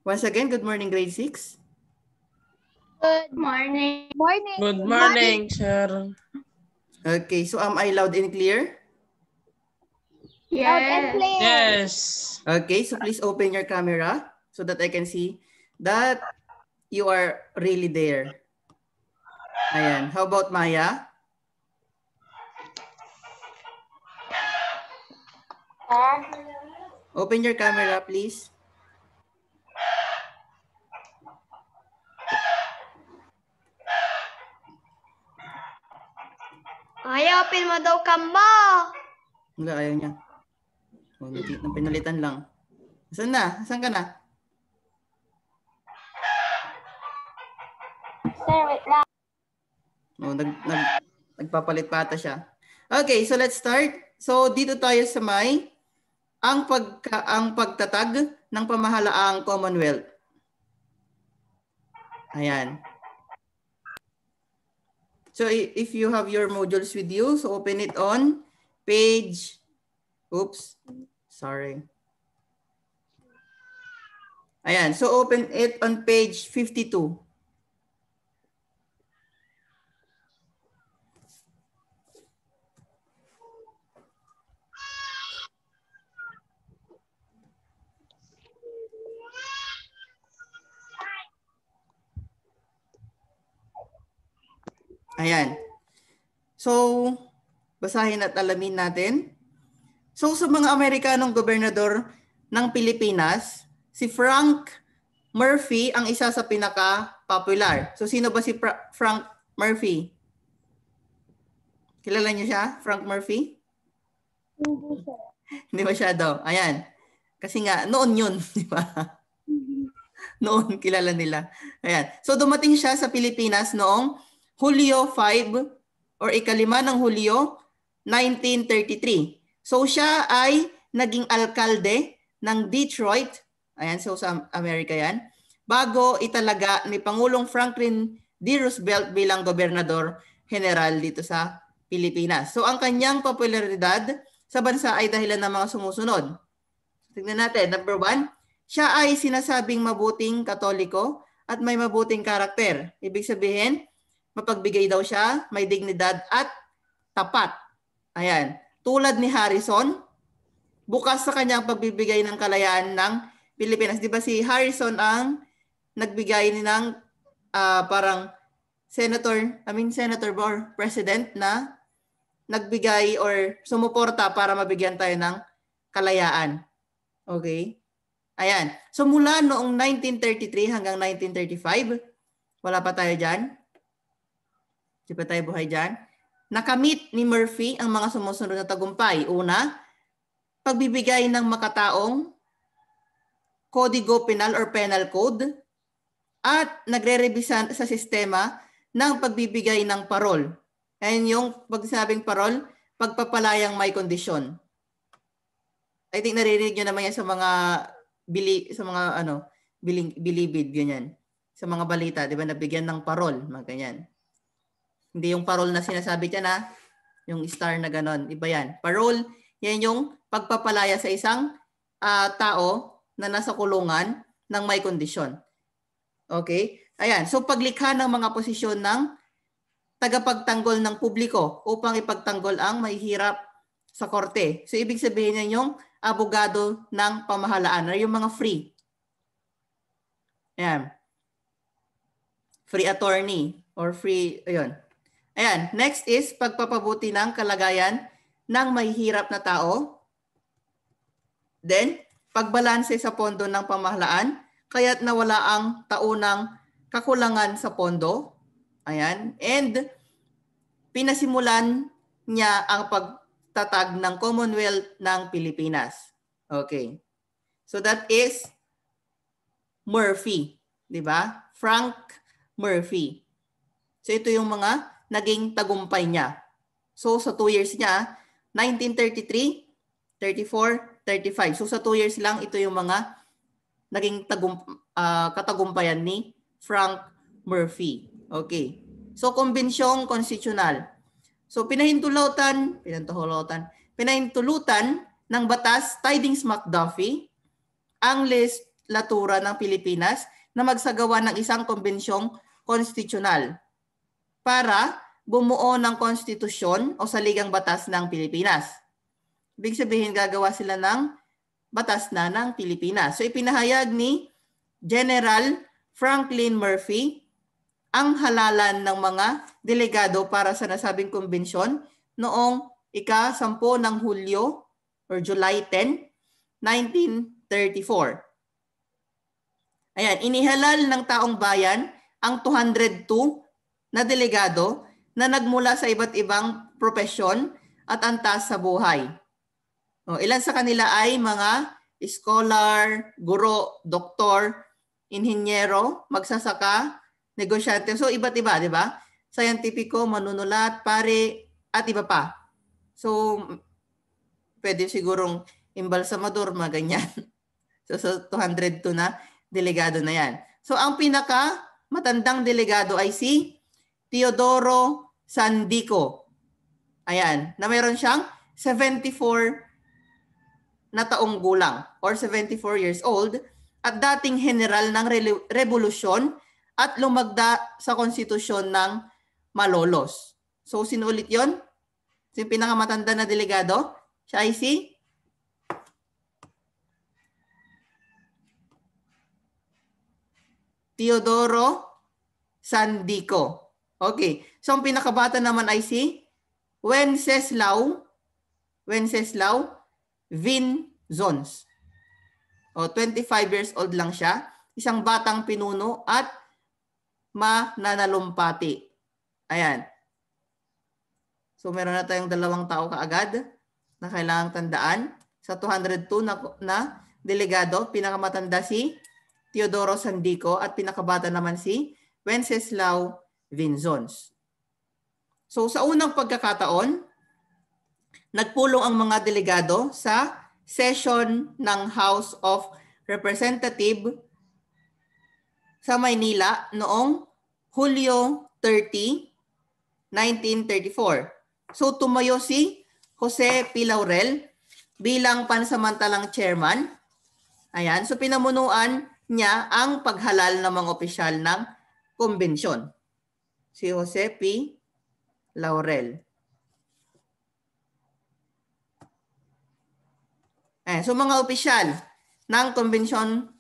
Once again, good morning, grade 6. Good morning. Good morning, sir. Okay, so am I loud and clear? Loud and clear. Yes. Okay, so please open your camera so that I can see that you are really there. Ayan. How about Maya? Open your camera, please. Ay, open mo daw kamo. Wala, ayaw niya. Oh, pinalitan lang. Saan na? Saan ka na? Sir, wait lang. Oh, nagpapalit pa ata siya. Okay, so let's start. So dito tayo sa may ang pagtatag ng pamahalaang Commonwealth. Ayan. So if you have your modules with you, so open it on page, oops, sorry. Ayan, so open it on page 52. Ayan. So, basahin at alamin natin. So, sa mga Amerikanong gobernador ng Pilipinas, si Frank Murphy ang isa sa pinaka-popular. So, sino ba si Frank Murphy? Kilala niyo siya, Frank Murphy? Hindi, sir. Hindi masyado. Ayan. Kasi nga, noon yun, di ba? Noon, kilala nila. Ayan. So, dumating siya sa Pilipinas noong Hulyo 5 or ikalima ng Hulyo 1933. So, siya ay naging alkalde ng Detroit. Ayan, so sa Amerika yan. Bago italaga ni Pangulong Franklin D. Roosevelt bilang gobernador general dito sa Pilipinas. So, ang kanyang popularidad sa bansa ay dahilan ng mga sumusunod. Tingnan natin. Number 1, siya ay sinasabing mabuting Katoliko at may mabuting karakter. Ibig sabihin, mapagbigay daw siya, may dignidad at tapat. Ayan. Tulad ni Harrison, bukas sa kanyang pagbibigay ng kalayaan ng Pilipinas. Di ba si Harrison ang nagbigay ng parang senator or president na nagbigay or sumuporta para mabigyan tayo ng kalayaan. Okay? Ayan. So mula noong 1933 hanggang 1935, wala pa tayo dyan. Di pa tayo buhay dyan. Nakamit ni Murphy ang mga sumusunod na tagumpay. Una, pagbibigay ng makataong Kodigo Penal or Penal Code at nagre-rebisa sa sistema ng pagbibigay ng parol. Ayan yung pag sinabing parol, pagpapalayang may kondisyon. I think naririnig nyo naman yan sa mga bilibid, ganyan. Sa mga balita, di ba, nabigyan ng parol, mga ganyan. Hindi yung parol na sinasabi dyan na, yung star na ganon. Iba yan. Parol, yan yung pagpapalaya sa isang tao na nasa kulungan ng may kondisyon. Okay? Ayan. So paglikha ng mga posisyon ng tagapagtanggol ng publiko upang ipagtanggol ang mahihirap sa korte. So ibig sabihin yan yung abogado ng pamahalaan or yung mga free. Ayan. Free attorney or free, ayun. Ayan, next is pagpapabuti ng kalagayan ng mahihirap na tao. Then, pagbalanse sa pondo ng pamahalaan, kaya't nawala ang taunang kakulangan sa pondo. Ayan, and pinasimulan niya ang pagtatag ng Commonwealth ng Pilipinas. Okay. So that is Murphy, di ba? Frank Murphy. So ito yung mga naging tagumpay niya. So sa 2 years niya, 1933, 34, 35. So sa 2 years lang, ito yung mga naging katagumpayan ni Frank Murphy. Okay. So Kombensyong Konstisyonal. So pinahintulutan ng batas Tydings-McDuffie ang lehislatura ng Pilipinas na magsagawa ng isang kombensyong konstitusyonal para bumuo ng konstitusyon o saligang batas ng Pilipinas. Ibig sabihin, gagawa sila ng batas na ng Pilipinas. So ipinahayag ni General Franklin Murphy ang halalan ng mga delegado para sa nasabing kumbensyon noong ika-10 ng Hulyo or July 10, 1934. Ayan, inihalal ng taong bayan ang 202 na delegado na nagmula sa iba't ibang propesyon at antas sa buhay. Ilan sa kanila ay mga scholar, guro, doktor, inhinyero, magsasaka, negosyante. So iba't iba, di ba? Scientifico, manunulat, pare, at iba pa. So pwede sigurong imbalsamador, mga ganyan. So 202 na delegado na yan. So ang pinaka matandang delegado ay si Teodoro Sandico. Ayan, na mayroon siyang 74 na taong gulang or 74 years old at dating general ng revolusyon at lumagda sa konstitusyon ng Malolos. So sino ulit yun? So, yung pinakamatanda na delegado, siya ay si Teodoro Sandico. Okay. So ang pinakabata naman ay si Wenceslao Vinzons. 25 years old lang siya. Isang batang pinuno at mananalumpati. Ayan. So meron na tayong 2 tao kaagad na kailangang tandaan. Sa 202 na delegado, pinakamatanda si Teodoro Sandico at pinakabata naman si Wenceslao Vinzons. So sa unang pagkakataon, nagpulong ang mga delegado sa session ng House of Representatives sa Maynila noong Hulyo 30, 1934. So tumayo si Jose P. Laurel bilang pansamantalang chairman. Ayan, so pinamunuan niya ang paghalal ng mga opisyal ng kumbensyon. Si Jose P. Laurel. So mga opisyal ng Kumbensyon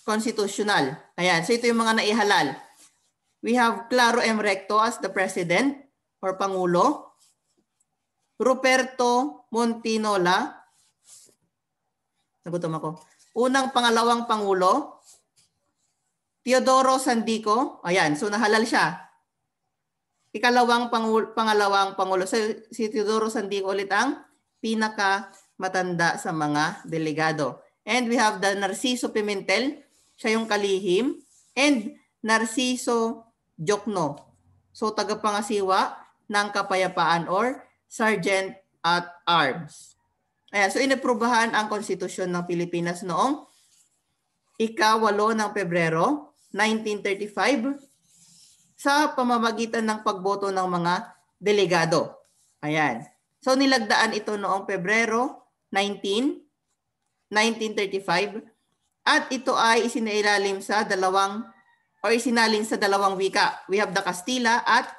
Konstitusyonal. Ayan, so ito yung mga naihalal. We have Claro M. Recto as the President or Pangulo. Ruperto Montinola. Nagutom ako. Unang pangalawang Pangulo. Teodoro Sandico. Ayan, so nahalal siya. Pangalawang Pangulo. So, si Teodoro Sandico ulit ang pinakamatanda sa mga delegado. And we have the Narciso Pimentel. Siya yung kalihim. And Narciso Jokno. So, tagapangasiwa ng kapayapaan or Sergeant at Arms. Ayan, so inaprubahan ang konstitusyon ng Pilipinas noong ika-8 ng Pebrero 1935 sa pamamagitan ng pagboto ng mga delegado. Ayan. So nilagdaan ito noong Pebrero 19, 1935 at ito ay isinailalim sa isinalin sa dalawang wika. We have the Kastila at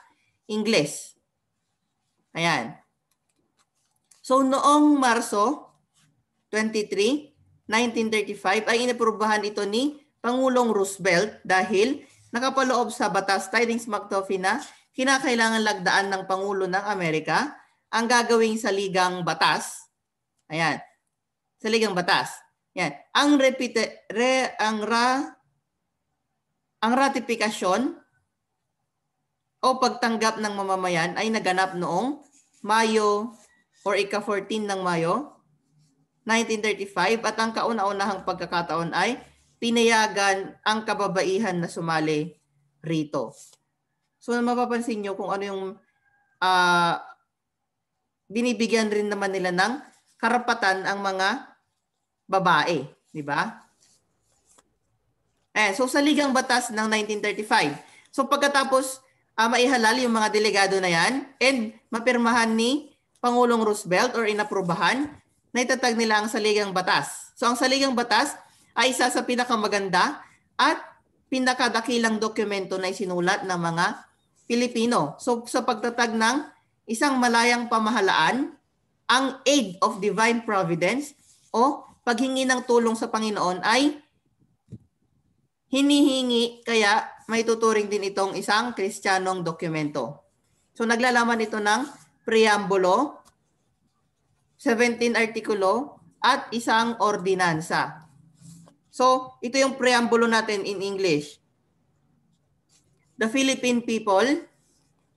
Ingles. Ayan. So noong Marso 23, 1935 ay inaprubahan ito ni Pangulong Roosevelt dahil nakapaloob sa batas Tydings-McDuffie na kinakailangan lagdaan ng Pangulo ng Amerika ang gagawing saligang batas. Ayan. Saligang batas. Ayan. Ang ratifikasyon o pagtanggap ng mamamayan ay naganap noong Mayo or ika-14 ng Mayo 1935 at ang kauna-unahang pagkakataon ay pinayagan ang kababaihan na sumali rito. So mapapansin nyo kung ano yung binibigyan rin naman nila ng karapatan ang mga babae, di ba? So sa Ligang Batas ng 1935. So pagkatapos maihalal yung mga delegado na yan and mapirmahan ni Pangulong Roosevelt or inaprubahan, na itatag nila ang Saligang Batas. So ang Saligang Batas ay isa sa pinakamaganda at pinakadakilang dokumento na isinulat ng mga Pilipino. So sa pagtatag ng isang malayang pamahalaan, ang aid of divine providence o paghingi ng tulong sa Panginoon ay hinihingi, kaya may tuturing din itong isang Kristiyanong dokumento. So naglalaman ito ng preambulo, 17 artikulo, at isang ordinansa. So ito yung preambulo natin in English. The Philippine people,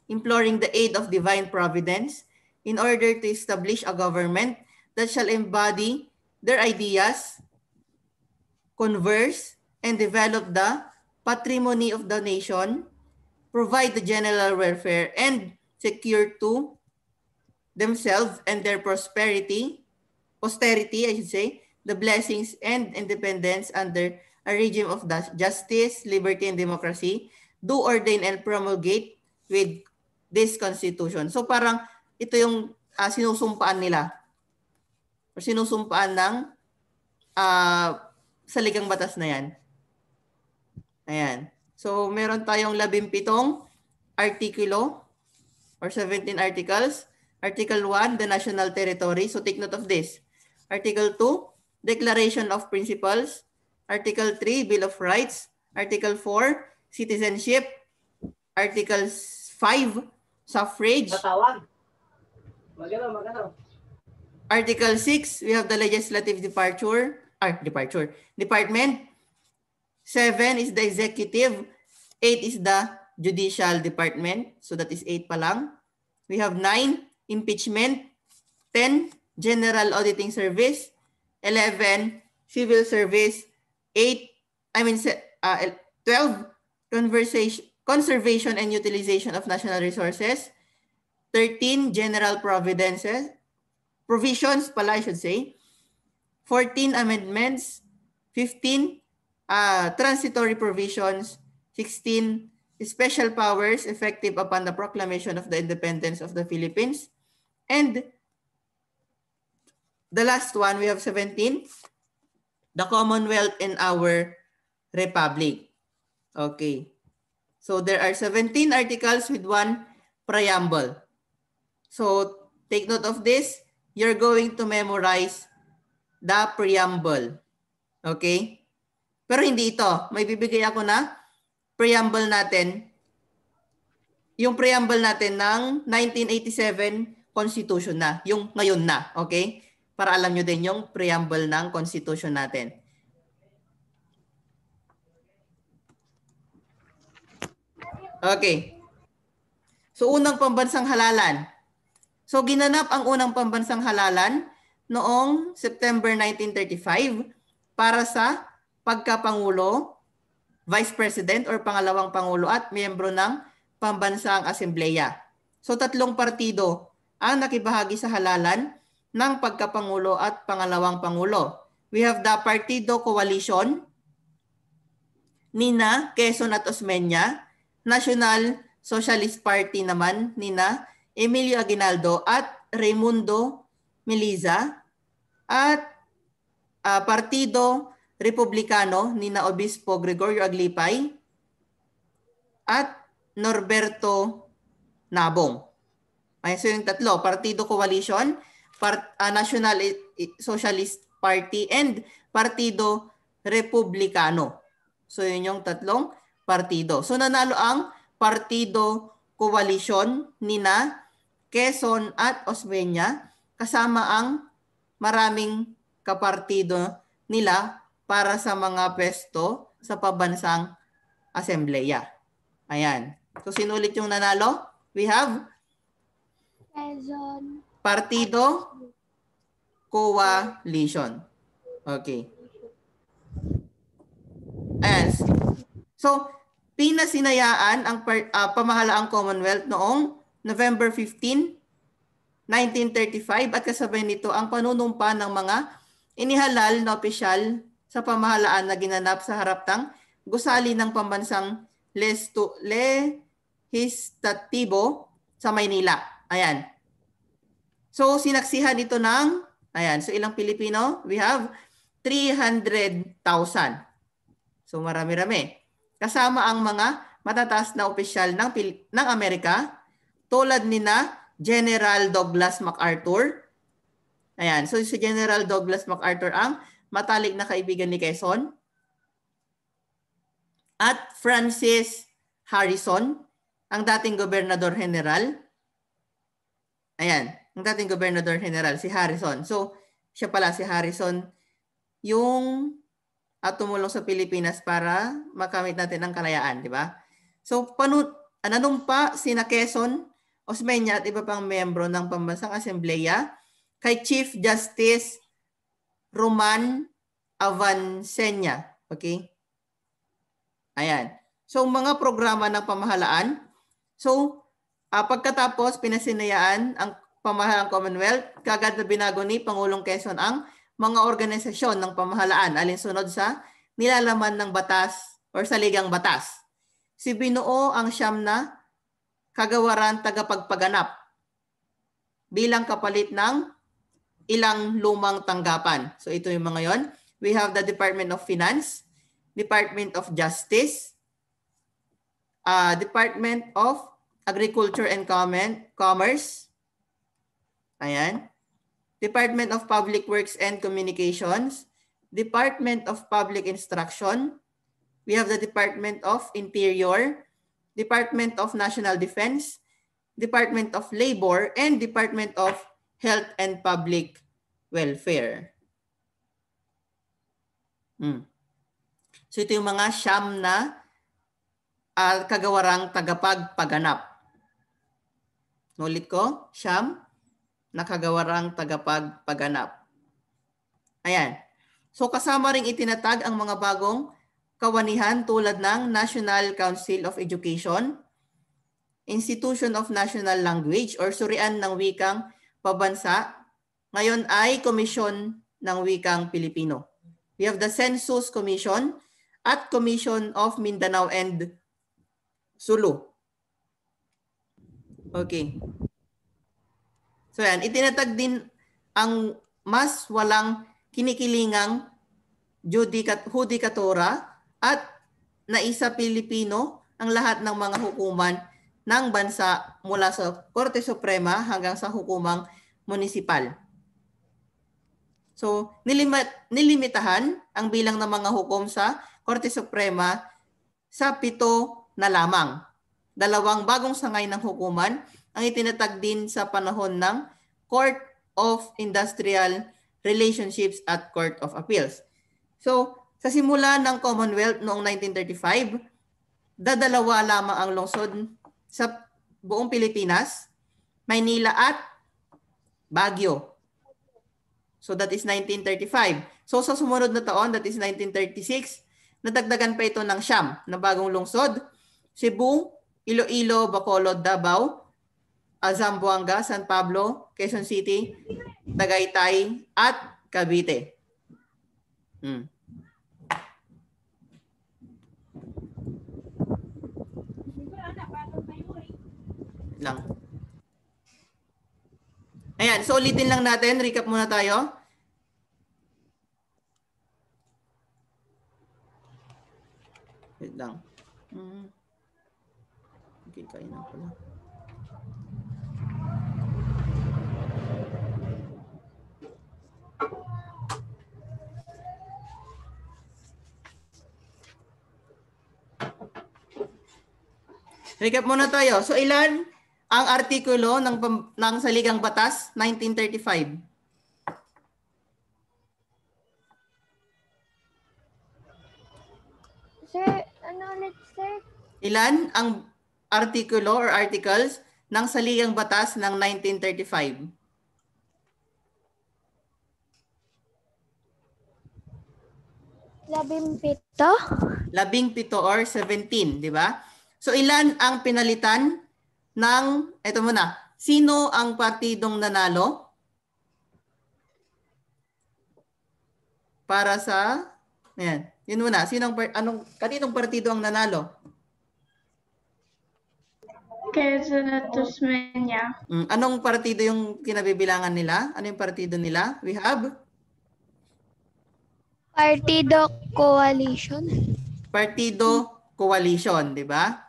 imploring the aid of divine providence in order to establish a government that shall embody their ideas, converse, and develop the patrimony of the nation, provide the general welfare, and secure to themselves and their posterity, I should say, the blessings and independence under a regime of justice, liberty, and democracy, do ordain and promulgate with this constitution. So parang ito yung sinusumpaan nila o sinusumpaan ng saligang batas na yan. Ayan. So meron tayong 17 artikulo or 17 articles. Article 1, the national territory. So take note of this. Article 2, Declaration of Principles. Article 3, Bill of Rights. Article 4, citizenship. Article 5, suffrage. Article 6, we have the legislative department. 7 is the executive. 8 is the judicial department. So that is 8 pa lang. We have 9, impeachment. 10, general auditing service. 11, civil service. 12, conservation and utilization of national resources. 13, general provisions pala, I should say. 14, amendments. 15, transitory provisions. 16, special powers effective upon the proclamation of the independence of the Philippines. And the last one, we have 17, the Commonwealth and our Republic. Okay. So there are 17 articles with one preamble. So take note of this. You're going to memorize the preamble. Okay? Pero hindi ito. May bibigay ako na preamble natin. Yung preamble natin ng 1987 Constitution na. Yung ngayon na. Okay? Para alam nyo din yung preamble ng Constitution natin. Okay. So unang pambansang halalan. So ginanap ang unang pambansang halalan noong September 1935 para sa pagkapangulo, Vice President or pangalawang pangulo at miyembro ng Pambansang Asembleya. So 3 partido ang nakibahagi sa halalan ng pagkapangulo at pangalawang pangulo. We have the Partido Coalition, nina Quezon at Osmeña, National Socialist Party naman nina Emilio Aguinaldo at Raimundo Meliza, at Partido Republicano nina Obispo Gregorio Aglipay at Norberto Nabong. Ay, so yung 3, Partido Coalition, National Socialist Party, and Partido Republicano. So yun yung 3 partido. So nanalo ang Partido Coalition nina Quezon at Osmeña kasama ang maraming kapartido nila para sa mga pwesto sa Pambansang Asembleya. Ayan. So sinulit yung nanalo. We have Quezon. Partido Coalition. Okay. Ayan. So pinasinayaan ang pamahalaang Commonwealth noong November 15, 1935 at kasabay nito ang panunumpa ng mga inihalal na opisyal sa pamahalaan na ginanap sa harap ng gusali ng Pambansang Lehislatibo sa Maynila. Ayan. So sinaksihan ito ng, ayan, so ilang Pilipino? We have 300,000. So marami-rami. Kasama ang mga matataas na opisyal ng Amerika tulad ni na General Douglas MacArthur. Ayan. So si General Douglas MacArthur ang matalik na kaibigan ni Quezon. At Francis Harrison, ang dating Gobernador General. Ayan. Ang dating Gobernador General, si Harrison. So siya pala si Harrison yung tumulong sa Pilipinas para makamit natin ang kalayaan, di ba? So, nanumpa sina Quezon, Osmeña at iba pang membro ng Pambansang Asembleya kay Chief Justice Roman Avancenia. Okay? Ayan. So, mga programa ng pamahalaan. So, pagkatapos pinasinayaan ang pamahalang Commonwealth, kagad na binago ni Pangulong Quezon ang mga organisasyon ng pamahalaan alinsunod sa nilalaman ng batas o saligang batas. Si binuo ang siyam na kagawaran tagapagpaganap bilang kapalit ng ilang lumang tanggapan. So ito yung mga yon. We have the Department of Finance, Department of Justice, Department of Agriculture and Commerce, ayan. Department of Public Works and Communications, Department of Public Instruction, we have the Department of Interior, Department of National Defense, Department of Labor, and Department of Health and Public Welfare. So ito yung mga siyam na kagawarang tagapagpaganap. Nulit ko, siyam nakagawarang tagapagpaganap. Ayan. So kasama ring itinatag ang mga bagong kawanihan tulad ng National Council of Education, Institution of National Language or Surian ng Wikang Pabansa, ngayon ay Komisyon ng Wikang Pilipino. We have the Census Commission at Commission of Mindanao and Sulu. Okay. So yan, itinatag din ang mas walang kinikilingang judikatura at naisa Pilipino ang lahat ng mga hukuman ng bansa mula sa Korte Suprema hanggang sa hukumang munisipal. So nilimitahan ang bilang ng mga hukom sa Korte Suprema sa 7 na lamang. 2 bagong sangay ng hukuman ang itinatag din sa panahon ng Court of Industrial Relationships at Court of Appeals. So, sa simula ng Commonwealth noong 1935, dadalawa lamang ang lungsod sa buong Pilipinas, Maynila at Baguio. So, that is 1935. So, sa sumunod na taon, that is 1936, nadagdagan pa ito ng 9 na bagong lungsod, Cebu, Iloilo, Bacolod, Davao, Zamboanga, San Pablo, Quezon City, Tagaytay, at Cavite. Lang. Ayan, so ulitin lang natin. Recap muna tayo. Wait lang. Okay, kain na pala. Recap muna tayo. So ilan ang artikulo ng Saligang Batas 1935? Sir, ano ulit, sir? Ilan ang artikulo or articles ng Saligang Batas ng 1935? 17? 17 or 17, di ba? So ilan ang pinalitan ng, eto muna, sino ang partidong nanalo para sa, ayan, yun muna, kaninong partido ang nanalo? Quezon at Osmeña. Anong partido yung kinabibilangan nila? Ano yung partido nila? We have Partido Coalition. Partido Coalition, di ba?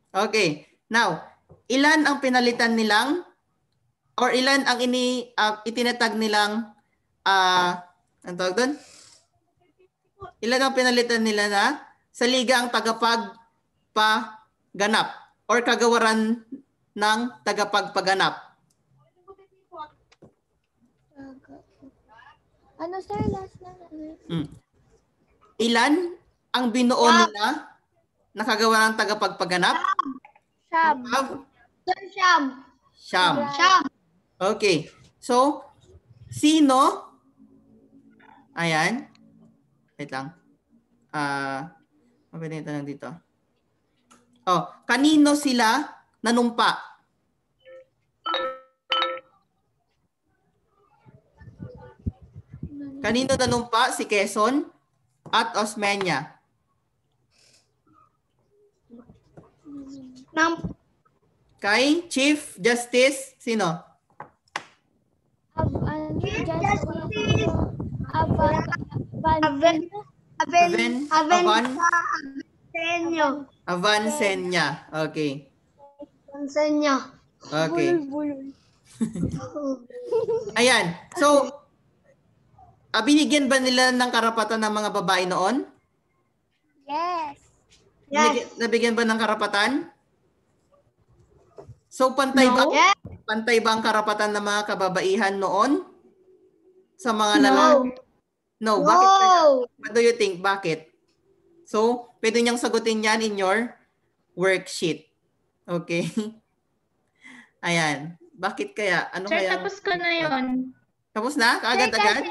Okay. Now, ilan ang pinalitan nilang or ilan ang itinatag nilang ang tawag doon? Ilan ang pinalitan nila na sa liga ang tagapagpaganap or kagawaran ng tagapagpaganap? Ano sir, last na? Ilan ang binuo nila na kagawaran ng tagapagpaganap? Siyam. Siyam. Okay. So, sino? Ayan. Wait lang. Pwede ito lang dito. Oh, kanino sila nanumpa? Kanino nanumpa? Si Quezon at Osmeña. Kay Chief Justice, sino? Avancenia. Okay. Okay. Ayan. So, binigyan ba nila ng karapatan ng mga babae noon? Yes. Nabigyan ba ng karapatan? So, pantay ba? Pantay ba ang karapatan ng mga kababaihan noon sa mga lalaki? No. Bakit kaya? What do you think? Bakit? So, pwede niyang sagutin yan in your worksheet. Okay? Ayan. Bakit kaya? Ano Sir, kaya? tapos ko na yun. Tapos na? Kaagad-agad?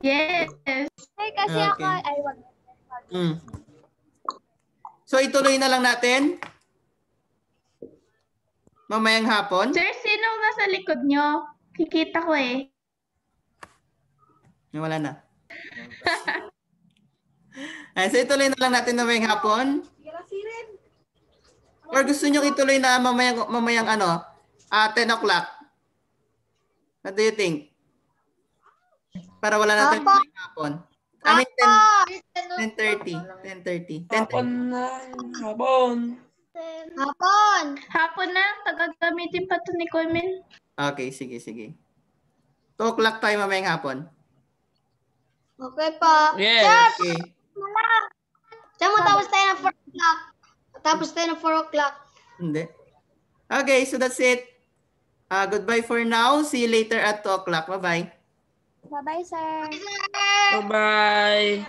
Yes. Kasi Okay. ako, ay wag. So, ituloy na lang natin. Mamayang hapon. Sir, sino nasa likod nyo? Kikita ko eh. Wala na. Ay, so, ituloy na lang natin mamayang hapon. Or gusto nyo ituloy na mamayang 10 o'clock? What do you think? Para wala natin mamayang hapon. I mean, 10:30. Hapon na. Hapon. Hapon na, tagagamitin pa to ni Colmin. Okay, sige. 2 o'clock tayo mamayang hapon. Okay po. Yes. Okay. Tapos tayo ng 4 o'clock. Tapos tayo ng 4 o'clock. Hindi. Okay, so that's it. Goodbye for now. See you later at 2 o'clock. Bye-bye. Bye-bye, sir. Bye-bye.